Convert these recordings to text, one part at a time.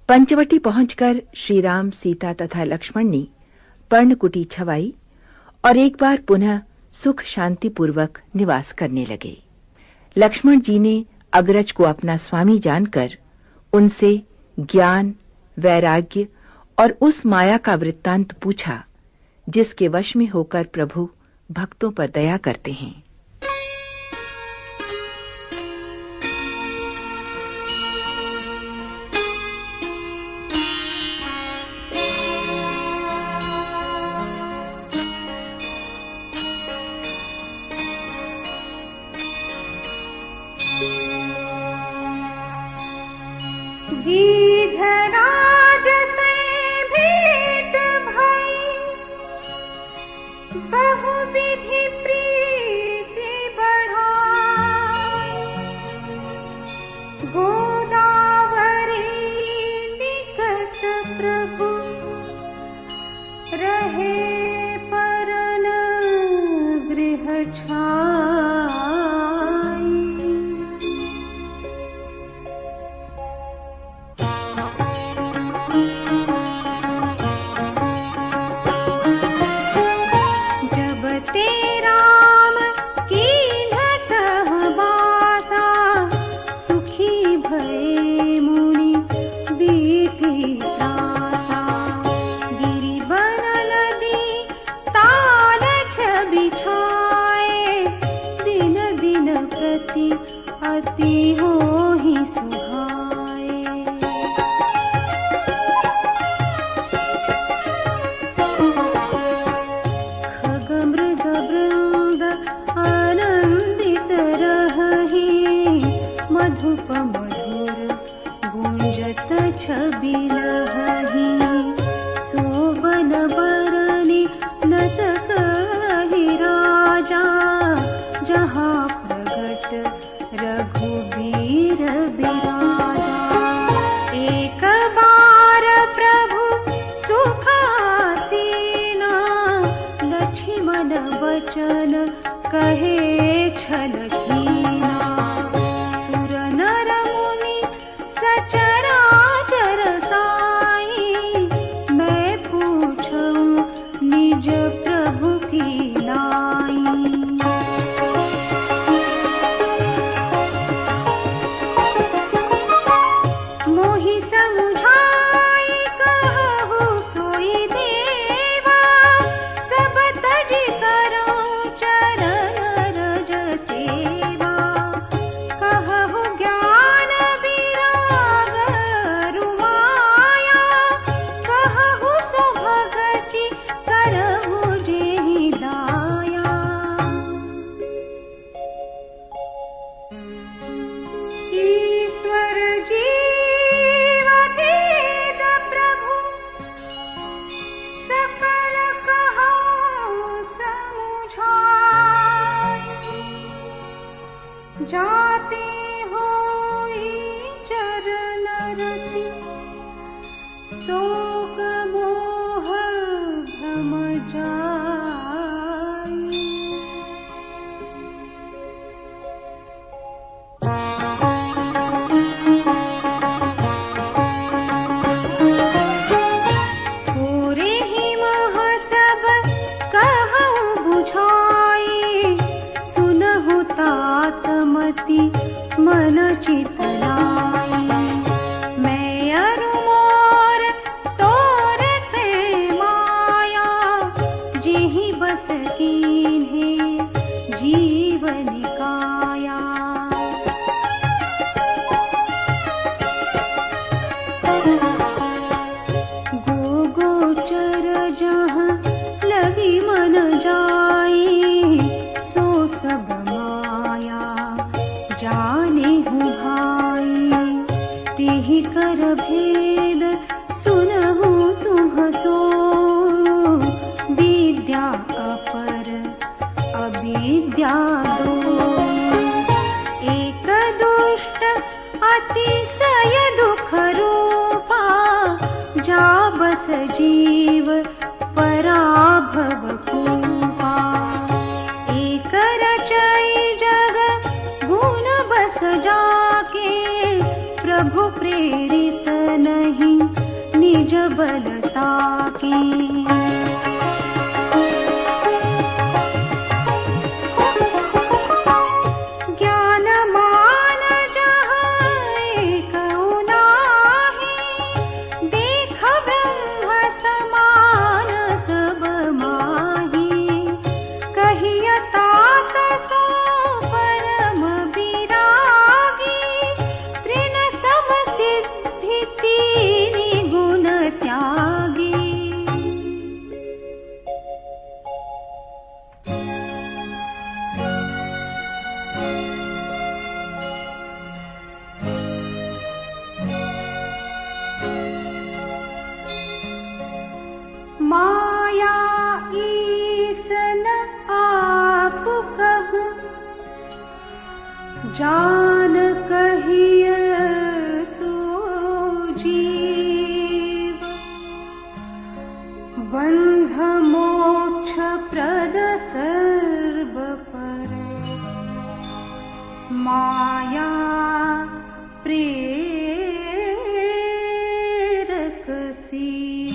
पंचवटी पहुंचकर श्री राम, सीता तथा लक्ष्मण ने पर्णकुटी छवाई और एक बार पुनः सुख शांति पूर्वक निवास करने लगे। लक्ष्मण जी ने अग्रज को अपना स्वामी जानकर उनसे ज्ञान, वैराग्य और उस माया का वृत्तांत पूछा जिसके वश में होकर प्रभु भक्तों पर दया करते हैं। गीधराज से भेंट भई, बहुविधि प्रीति बढ़ाई। गोदावरी निकट प्रभु रहे, परन गृह छाई। अति हो ही सुहाए। खग मृग वृंद आनंदित रही, मधुप मधुर गुंजत छवि लहही। सोबन बरनी न सकहि राजा, जहाँ प्रगट रघुबीर बिराजा। एक बार प्रभु सुखासीना, लक्ष्मण वचन कहे छलकीना। सुर नर मुनि सचराचर साई, मैं पूछूं निज प्रभु की नाई। जाते होई चरण रति, शोक मोह भ्रम जाई। थोरे ही मह सब कहूँ बुझाई, सुनहु तात मति मन चित लाई। मैं अरु मोर तोरते माया, जेहि बस कीन्हे जीवन काया। गो गोचर जहाँ लगी मन जाई, सो सब माया जाने हूँ भाई। तिहि कर भेद सुनहु तुम सो, विद्या अपर अविद्या दो। एक दुष्ट अतिशय दुख रूपा, जा बस जीव पराभव कूपा। एक रचई जग गुण बस जाके, प्रभु प्रेरित नहीं निज बलता के। ज्ञान मान जहाँ एक नाही, देख ब्रह्म समान सब माही। कहिय तात सो परम विरागी, तृण सम सिद्धि तीनि गुण त्यागी। माया ईसन आप कहूँ, जान कहिय सो जीव। बंध मोक्ष प्रद सर्व पर, माया प्रेरक सीव।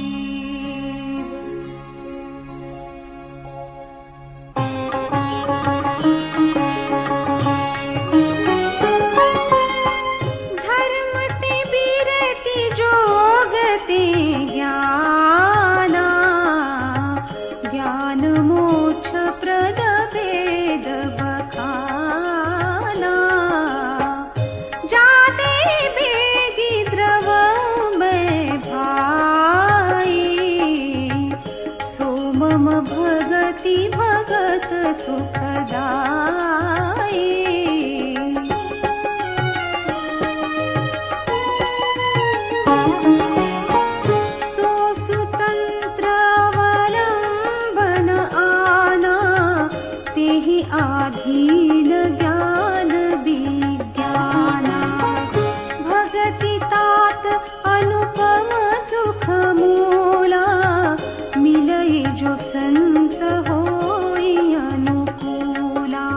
धर्म ते बीरति जोगते ज्ञाना, ज्ञान मोक्ष प्रद भेद बखाना। जाते बेगी द्रव में भाई, सो मम भगति भगत सुखदाई। सो सुतंत्र अवलंबन आना, तेहि आधीन ज्ञान विज्ञाना। भगति तात अनुपम सुख मूला, मिलय जो संत होई अनुकूला।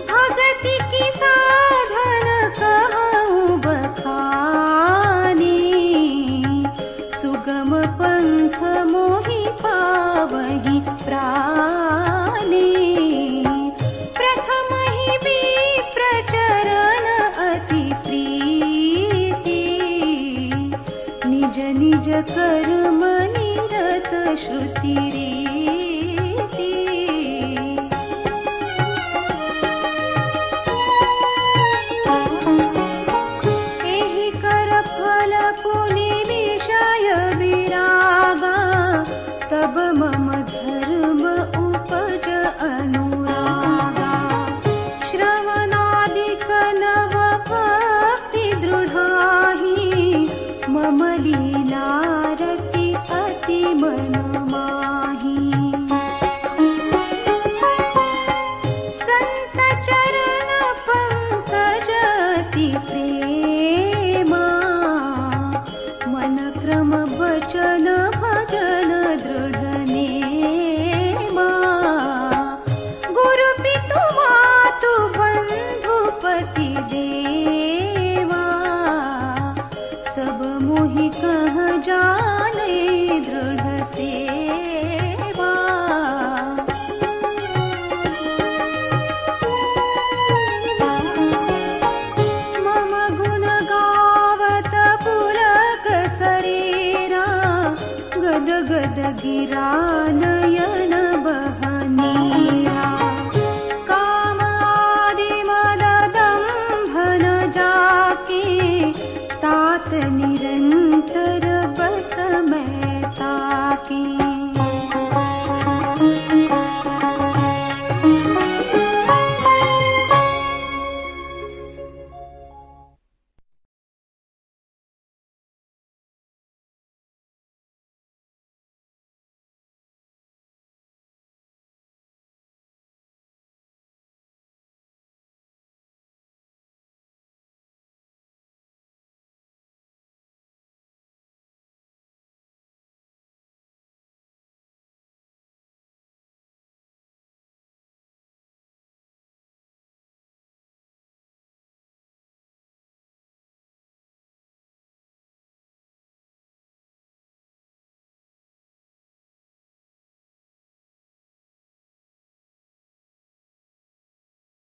भगति की साधन कहूँ बखानी, सुगम पंथ मोहि पावहि प्राणी। प्रथम ही विप्रचरण अति प्रीति, निज निज कर्म निरत श्रुति रीति। एहि कर फल पुनि विषय विरागा, तब मम धर्म उपज अनुरागा। श्रवणादिक नव भक्ति दृढ़ाहि, मम लीलारति अति मन माही। संत चरण पंकज अति प्रेमा, मन क्रम वचन भजन दृढ़ नेमा। गुरु पितु मातु बंधु पति देवा, सब मोहि कह जाने दृढ़ सेवा। मम गुण गावत पुलक शरीरा, गद गद गिरा नयन बहनी।